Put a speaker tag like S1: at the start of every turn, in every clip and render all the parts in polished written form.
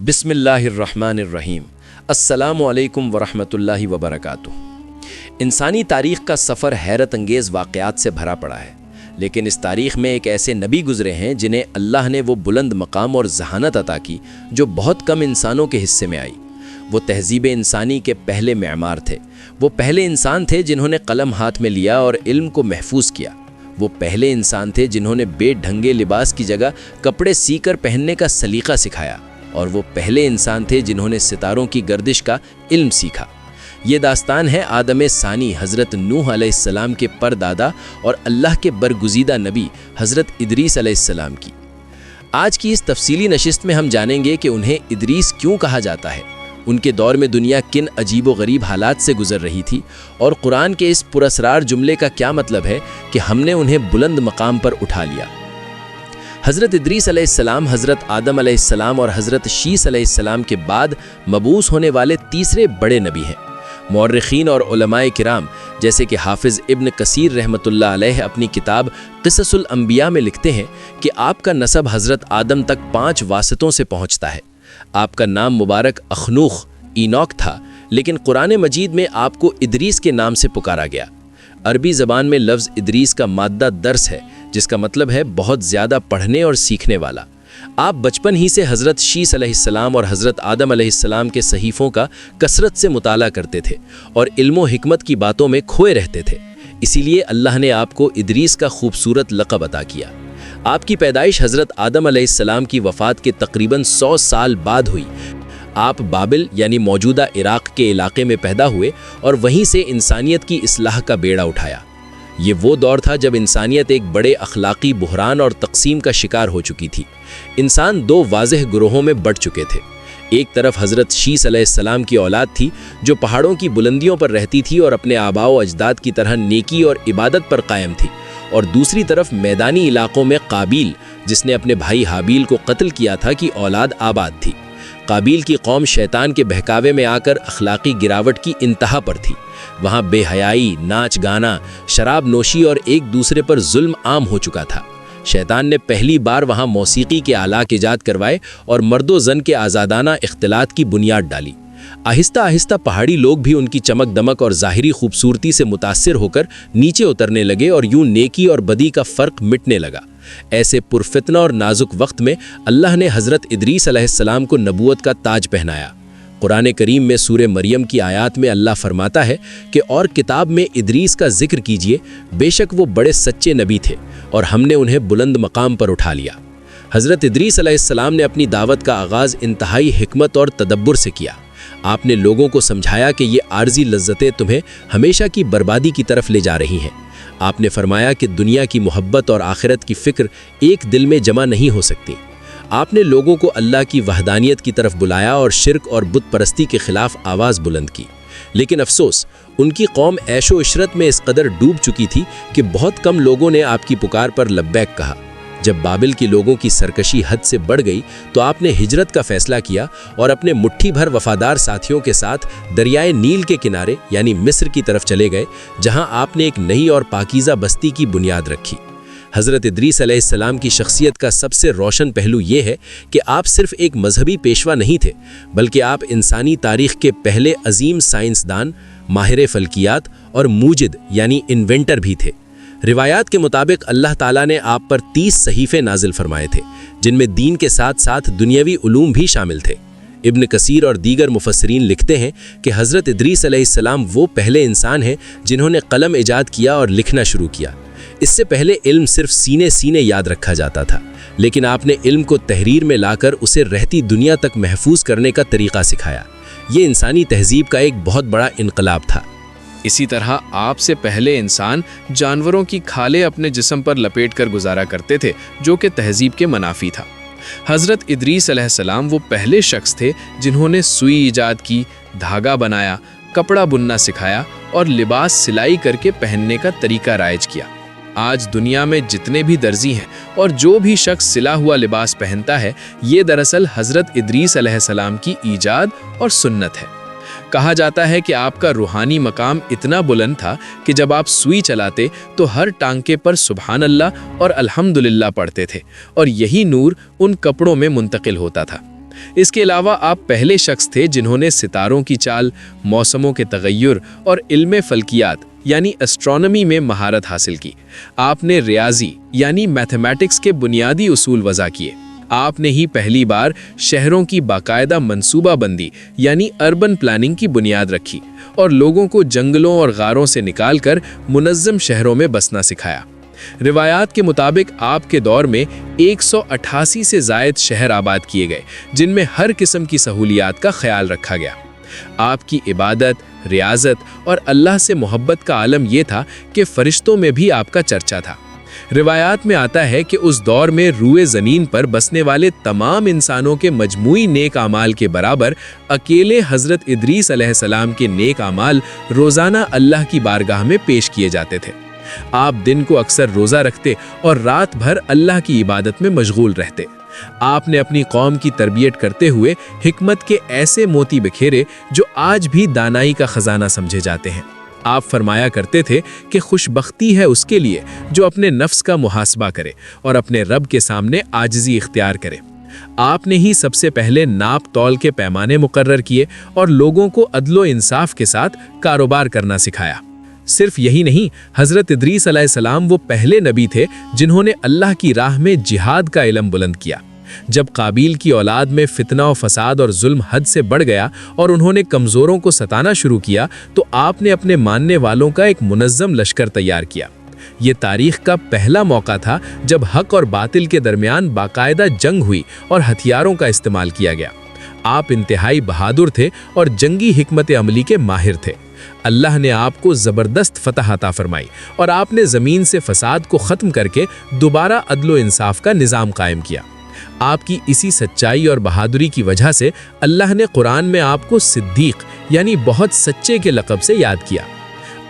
S1: بسم اللہ الرحمن الرحیم۔ السلام علیکم ورحمۃ اللہ وبرکاتہ۔ انسانی تاریخ کا سفر حیرت انگیز واقعات سے بھرا پڑا ہے، لیکن اس تاریخ میں ایک ایسے نبی گزرے ہیں جنہیں اللہ نے وہ بلند مقام اور ذہانت عطا کی جو بہت کم انسانوں کے حصے میں آئی۔ وہ تہذیب انسانی کے پہلے معمار تھے۔ وہ پہلے انسان تھے جنہوں نے قلم ہاتھ میں لیا اور علم کو محفوظ کیا۔ وہ پہلے انسان تھے جنہوں نے بے ڈھنگے لباس کی جگہ کپڑے سی کر پہننے کا سلیقہ سکھایا، اور وہ پہلے انسان تھے جنہوں نے ستاروں کی گردش کا علم سیکھا۔ یہ داستان ہے آدم ثانی حضرت نوح علیہ السلام کے پردادا اور اللہ کے برگزیدہ نبی حضرت ادریس علیہ السلام کی۔ آج کی اس تفصیلی نشست میں ہم جانیں گے کہ انہیں ادریس کیوں کہا جاتا ہے، ان کے دور میں دنیا کن عجیب و غریب حالات سے گزر رہی تھی، اور قرآن کے اس پراسرار جملے کا کیا مطلب ہے کہ ہم نے انہیں بلند مقام پر اٹھا لیا۔ حضرت ادریس علیہ السلام حضرت آدم علیہ السلام اور حضرت شیس علیہ السلام کے بعد مبعوث ہونے والے تیسرے بڑے نبی ہیں۔ مورخین اور علماء کرام جیسے کہ حافظ ابن کثیر رحمۃ اللہ علیہ اپنی کتاب قصص الانبیاء میں لکھتے ہیں کہ آپ کا نسب حضرت آدم تک 5 واسطوں سے پہنچتا ہے۔ آپ کا نام مبارک اخنوخ اینوک تھا، لیکن قرآن مجید میں آپ کو ادریس کے نام سے پکارا گیا۔ عربی زبان میں لفظ ادریس کا مادہ درس ہے، جس کا مطلب ہے بہت زیادہ پڑھنے اور سیکھنے والا۔ آپ بچپن ہی سے حضرت شیس علیہ السلام اور حضرت آدم علیہ السلام کے صحیفوں کا کثرت سے مطالعہ کرتے تھے اور علم و حکمت کی باتوں میں کھوئے رہتے تھے، اسی لیے اللہ نے آپ کو ادریس کا خوبصورت لقب عطا کیا۔ آپ کی پیدائش حضرت آدم علیہ السلام کی وفات کے تقریباً 100 سال بعد ہوئی۔ آپ بابل یعنی موجودہ عراق کے علاقے میں پیدا ہوئے اور وہیں سے انسانیت کی اصلاح کا بیڑا اٹھایا۔ یہ وہ دور تھا جب انسانیت ایک بڑے اخلاقی بحران اور تقسیم کا شکار ہو چکی تھی۔ انسان 2 واضح گروہوں میں بٹ چکے تھے۔ ایک طرف حضرت شیس علیہ السلام کی اولاد تھی جو پہاڑوں کی بلندیوں پر رہتی تھی اور اپنے آباء و اجداد کی طرح نیکی اور عبادت پر قائم تھی، اور دوسری طرف میدانی علاقوں میں قابیل جس نے اپنے بھائی حابیل کو قتل کیا تھا کی اولاد آباد تھی۔ قابیل کی قوم شیطان کے بہکاوے میں آ کر اخلاقی گراوٹ کی انتہا پر تھی۔ وہاں بے حیائی، ناچ گانا، شراب نوشی اور ایک دوسرے پر ظلم عام ہو چکا تھا۔ شیطان نے پہلی بار وہاں موسیقی کے آلات ایجاد کروائے اور مرد و زن کے آزادانہ اختلاط کی بنیاد ڈالی۔ آہستہ آہستہ پہاڑی لوگ بھی ان کی چمک دمک اور ظاہری خوبصورتی سے متاثر ہو کر نیچے اترنے لگے، اور یوں نیکی اور بدی کا فرق مٹنے لگا۔ ایسے پرفتنہ اور نازک وقت میں اللہ نے حضرت ادریس علیہ السلام کو نبوت کا تاج پہنایا۔ قرآن کریم میں سورہ مریم کی آیات میں اللہ فرماتا ہے کہ اور کتاب میں ادریس کا ذکر کیجئے، بے شک وہ بڑے سچے نبی تھے اور ہم نے انہیں بلند مقام پر اٹھا لیا۔ حضرت ادریس علیہ السلام نے اپنی دعوت کا آغاز انتہائی حکمت اور تدبر سے کیا۔ آپ نے لوگوں کو سمجھایا کہ یہ عارضی لذتیں تمہیں ہمیشہ کی بربادی کی طرف لے جا رہی ہیں۔ آپ نے فرمایا کہ دنیا کی محبت اور آخرت کی فکر ایک دل میں جمع نہیں ہو سکتی۔ آپ نے لوگوں کو اللہ کی وحدانیت کی طرف بلایا اور شرک اور بت پرستی کے خلاف آواز بلند کی، لیکن افسوس ان کی قوم عیش و عشرت میں اس قدر ڈوب چکی تھی کہ بہت کم لوگوں نے آپ کی پکار پر لبیک کہا۔ جب بابل کے لوگوں کی سرکشی حد سے بڑھ گئی تو آپ نے ہجرت کا فیصلہ کیا اور اپنے مٹھی بھر وفادار ساتھیوں کے ساتھ دریائے نیل کے کنارے یعنی مصر کی طرف چلے گئے، جہاں آپ نے ایک نئی اور پاکیزہ بستی کی بنیاد رکھی۔ حضرت ادریس علیہ السلام کی شخصیت کا سب سے روشن پہلو یہ ہے کہ آپ صرف ایک مذہبی پیشوا نہیں تھے، بلکہ آپ انسانی تاریخ کے پہلے عظیم سائنسدان، ماہر فلکیات اور موجد یعنی انوینٹر بھی تھے۔ روایات کے مطابق اللہ تعالیٰ نے آپ پر 30 صحیفے نازل فرمائے تھے، جن میں دین کے ساتھ ساتھ دنیاوی علوم بھی شامل تھے۔ ابن کثیر اور دیگر مفسرین لکھتے ہیں کہ حضرت ادریس علیہ السلام وہ پہلے انسان ہیں جنہوں نے قلم ایجاد کیا اور لکھنا شروع کیا۔ اس سے پہلے علم صرف سینے یاد رکھا جاتا تھا، لیکن آپ نے علم کو تحریر میں لا کر اسے رہتی دنیا تک محفوظ کرنے کا طریقہ سکھایا۔ یہ انسانی تہذیب کا ایک بہت بڑا انقلاب تھا۔
S2: اسی طرح آپ سے پہلے انسان جانوروں کی کھالیں اپنے جسم پر لپیٹ کر گزارا کرتے تھے، جو کہ تہذیب کے منافی تھا۔ حضرت ادریس علیہ السلام وہ پہلے شخص تھے جنہوں نے سوئی ایجاد کی، دھاگا بنایا، کپڑا بننا سکھایا اور لباس سلائی کر کے پہننے کا طریقہ رائج کیا۔ آج دنیا میں جتنے بھی درزی ہیں اور جو بھی شخص سلا ہوا لباس پہنتا ہے، یہ دراصل حضرت ادریس علیہ السلام کی ایجاد اور سنت ہے۔ کہا جاتا ہے کہ آپ کا روحانی مقام اتنا بلند تھا کہ جب آپ سوئی چلاتے تو ہر ٹانکے پر سبحان اللہ اور الحمدللہ پڑھتے تھے، اور یہی نور ان کپڑوں میں منتقل ہوتا تھا۔ اس کے علاوہ آپ پہلے شخص تھے جنہوں نے ستاروں کی چال، موسموں کے تغیر اور علم فلکیات یعنی اسٹرونومی میں مہارت حاصل کی۔ آپ نے ریاضی یعنی میتھمیٹکس کے بنیادی اصول وضع کیے۔ آپ نے ہی پہلی بار شہروں کی باقاعدہ منصوبہ بندی یعنی اربن پلاننگ کی بنیاد رکھی اور لوگوں کو جنگلوں اور غاروں سے نکال کر منظم شہروں میں بسنا سکھایا۔ روایات کے مطابق آپ کے دور میں 188 سے زائد شہر آباد کیے گئے، جن میں ہر قسم کی سہولیات کا خیال رکھا گیا۔ آپ کی عبادت، ریاضت اور اللہ سے محبت کا عالم یہ تھا کہ فرشتوں میں بھی آپ کا چرچا تھا۔ روایات میں آتا ہے کہ اس دور میں روئے زمین پر بسنے والے تمام انسانوں کے مجموعی نیک اعمال کے برابر اکیلے حضرت ادریس علیہ السلام کے نیک اعمال روزانہ اللہ کی بارگاہ میں پیش کیے جاتے تھے۔ آپ دن کو اکثر روزہ رکھتے اور رات بھر اللہ کی عبادت میں مشغول رہتے۔ آپ نے اپنی قوم کی تربیت کرتے ہوئے حکمت کے ایسے موتی بکھیرے جو آج بھی دانائی کا خزانہ سمجھے جاتے ہیں۔ آپ فرمایا کرتے تھے کہ خوش بختی ہے اس کے لیے جو اپنے نفس کا محاسبہ کرے اور اپنے رب کے سامنے عاجزی اختیار کرے۔ آپ نے ہی سب سے پہلے ناپ تول کے پیمانے مقرر کیے اور لوگوں کو عدل و انصاف کے ساتھ کاروبار کرنا سکھایا۔ صرف یہی نہیں، حضرت ادریس علیہ السلام وہ پہلے نبی تھے جنہوں نے اللہ کی راہ میں جہاد کا علم بلند کیا۔ جب قابیل کی اولاد میں فتنہ و فساد اور ظلم حد سے بڑھ گیا اور انہوں نے کمزوروں کو ستانا شروع کیا تو آپ نے اپنے ماننے والوں کا ایک منظم لشکر تیار کیا۔ یہ تاریخ کا پہلا موقع تھا جب حق اور باطل کے درمیان باقاعدہ جنگ ہوئی اور ہتھیاروں کا استعمال کیا گیا۔ آپ انتہائی بہادر تھے اور جنگی حکمت عملی کے ماہر تھے۔ اللہ نے آپ کو زبردست فتح عطا فرمائی اور آپ نے زمین سے فساد کو ختم کر کے دوبارہ عدل و انصاف کا نظام قائم کیا۔ آپ کی اسی سچائی اور بہادری کی وجہ سے اللہ نے قرآن میں آپ کو صدیق یعنی بہت سچے کے لقب سے یاد کیا۔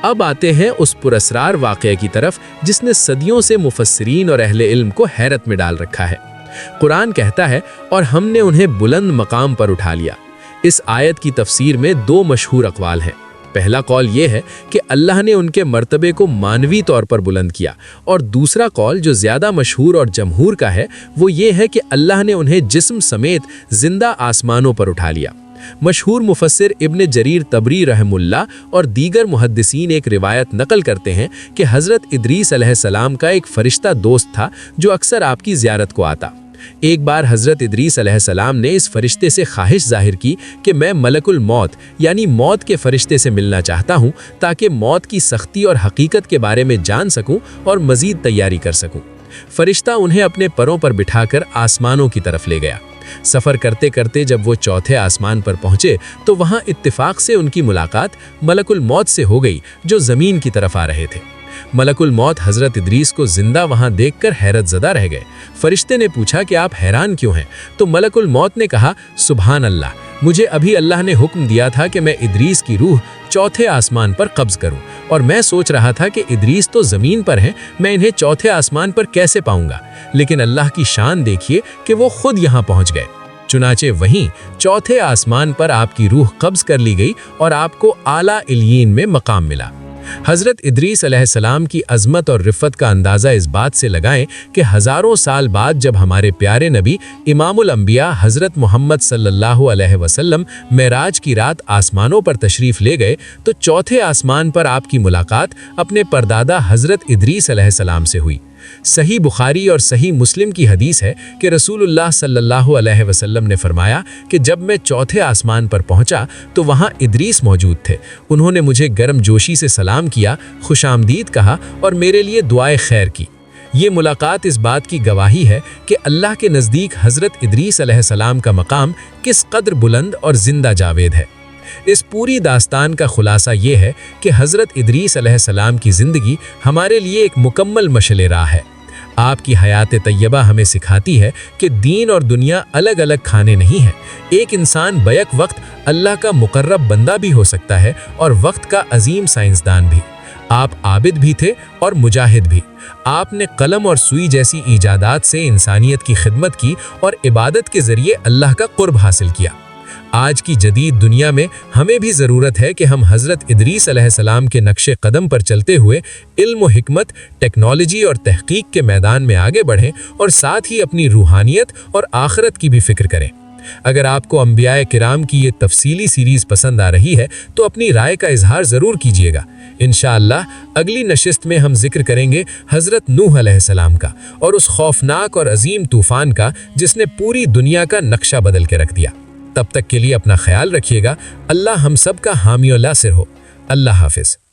S2: اب آتے ہیں اس پراسرار واقعے کی طرف جس نے صدیوں سے مفسرین اور اہل علم کو حیرت میں ڈال رکھا ہے۔ قرآن کہتا ہے اور ہم نے انہیں بلند مقام پر اٹھا لیا۔ اس آیت کی تفسیر میں دو مشہور اقوال ہیں۔ پہلا قول یہ ہے کہ اللہ نے ان کے مرتبے کو مانوی طور پر بلند کیا، اور دوسرا قول جو زیادہ مشہور اور جمہور کا ہے وہ یہ ہے کہ اللہ نے انہیں جسم سمیت زندہ آسمانوں پر اٹھا لیا۔ مشہور مفسر ابن جریر طبری رحم اللہ اور دیگر محدثین ایک روایت نقل کرتے ہیں کہ حضرت ادریس علیہ السلام کا ایک فرشتہ دوست تھا جو اکثر آپ کی زیارت کو آتا۔ ایک بار حضرت ادریس علیہ السلام نے اس فرشتے سے خواہش ظاہر کی کہ میں ملک الموت یعنی موت کے فرشتے سے ملنا چاہتا ہوں تاکہ موت کی سختی اور حقیقت کے بارے میں جان سکوں اور مزید تیاری کر سکوں۔ فرشتہ انہیں اپنے پروں پر بٹھا کر آسمانوں کی طرف لے گیا۔ سفر کرتے کرتے جب وہ چوتھے آسمان پر پہنچے تو وہاں اتفاق سے ان کی ملاقات ملک الموت سے ہو گئی جو زمین کی طرف آ رہے تھے۔ ملک الموت حضرت ادریس کو زندہ وہاں دیکھ کر حیرت زدہ رہ گئے۔ فرشتے نے پوچھا کہ آپ حیران کیوں ہیں؟ تو ملک الموت نے کہا، سبحان اللہ، مجھے ابھی اللہ نے حکم دیا تھا کہ میں ادریس کی روح چوتھے آسمان پر قبض کروں، اور میں سوچ رہا تھا کہ ادریس تو زمین پر ہیں، میں انہیں چوتھے آسمان پر کیسے پاؤں گا؟ لیکن اللہ کی شان دیکھیے کہ وہ خود یہاں پہنچ گئے۔ چنانچہ وہیں چوتھے آسمان پر آپ کی روح قبض کر لی گئی اور آپ کو اعلیٰ علیین میں مقام ملا۔ حضرت ادریس علیہ السلام کی عظمت اور رفت کا اندازہ اس بات سے لگائیں کہ ہزاروں سال بعد جب ہمارے پیارے نبی امام الانبیاء حضرت محمد صلی اللہ علیہ وسلم معراج کی رات آسمانوں پر تشریف لے گئے تو چوتھے آسمان پر آپ کی ملاقات اپنے پردادا حضرت ادریس علیہ السلام سے ہوئی۔ صحیح بخاری اور صحیح مسلم کی حدیث ہے کہ رسول اللہ صلی اللہ علیہ وسلم نے فرمایا کہ جب میں چوتھے آسمان پر پہنچا تو وہاں ادریس موجود تھے۔ انہوں نے مجھے گرم جوشی سے سلام کیا، خوش آمدید کہا اور میرے لیے دعائے خیر کی۔ یہ ملاقات اس بات کی گواہی ہے کہ اللہ کے نزدیک حضرت ادریس علیہ السلام کا مقام کس قدر بلند اور زندہ جاوید ہے۔ اس پوری داستان کا خلاصہ یہ ہے کہ حضرت ادریس علیہ السلام کی زندگی ہمارے لیے ایک مکمل مشعل راہ ہے۔ آپ کی حیات طیبہ ہمیں سکھاتی ہے کہ دین اور دنیا الگ الگ کھانے نہیں ہیں۔ ایک انسان بیک وقت اللہ کا مقرب بندہ بھی ہو سکتا ہے اور وقت کا عظیم سائنسدان بھی۔ آپ عابد بھی تھے اور مجاہد بھی۔ آپ نے قلم اور سوئی جیسی ایجادات سے انسانیت کی خدمت کی اور عبادت کے ذریعے اللہ کا قرب حاصل کیا۔ آج کی جدید دنیا میں ہمیں بھی ضرورت ہے کہ ہم حضرت ادریس علیہ السلام کے نقش قدم پر چلتے ہوئے علم و حکمت، ٹیکنالوجی اور تحقیق کے میدان میں آگے بڑھیں اور ساتھ ہی اپنی روحانیت اور آخرت کی بھی فکر کریں۔
S3: اگر آپ کو انبیاء کرام کی یہ تفصیلی سیریز پسند آ رہی ہے تو اپنی رائے کا اظہار ضرور کیجیے گا۔ انشاءاللہ اگلی نشست میں ہم ذکر کریں گے حضرت نوح علیہ السلام کا اور اس خوفناک اور عظیم طوفان کا جس نے پوری دنیا کا نقشہ بدل کے رکھ دیا۔ تب تک کے لیے اپنا خیال رکھیے گا۔ اللہ ہم سب کا حامی و ناصر ہو۔ اللہ حافظ۔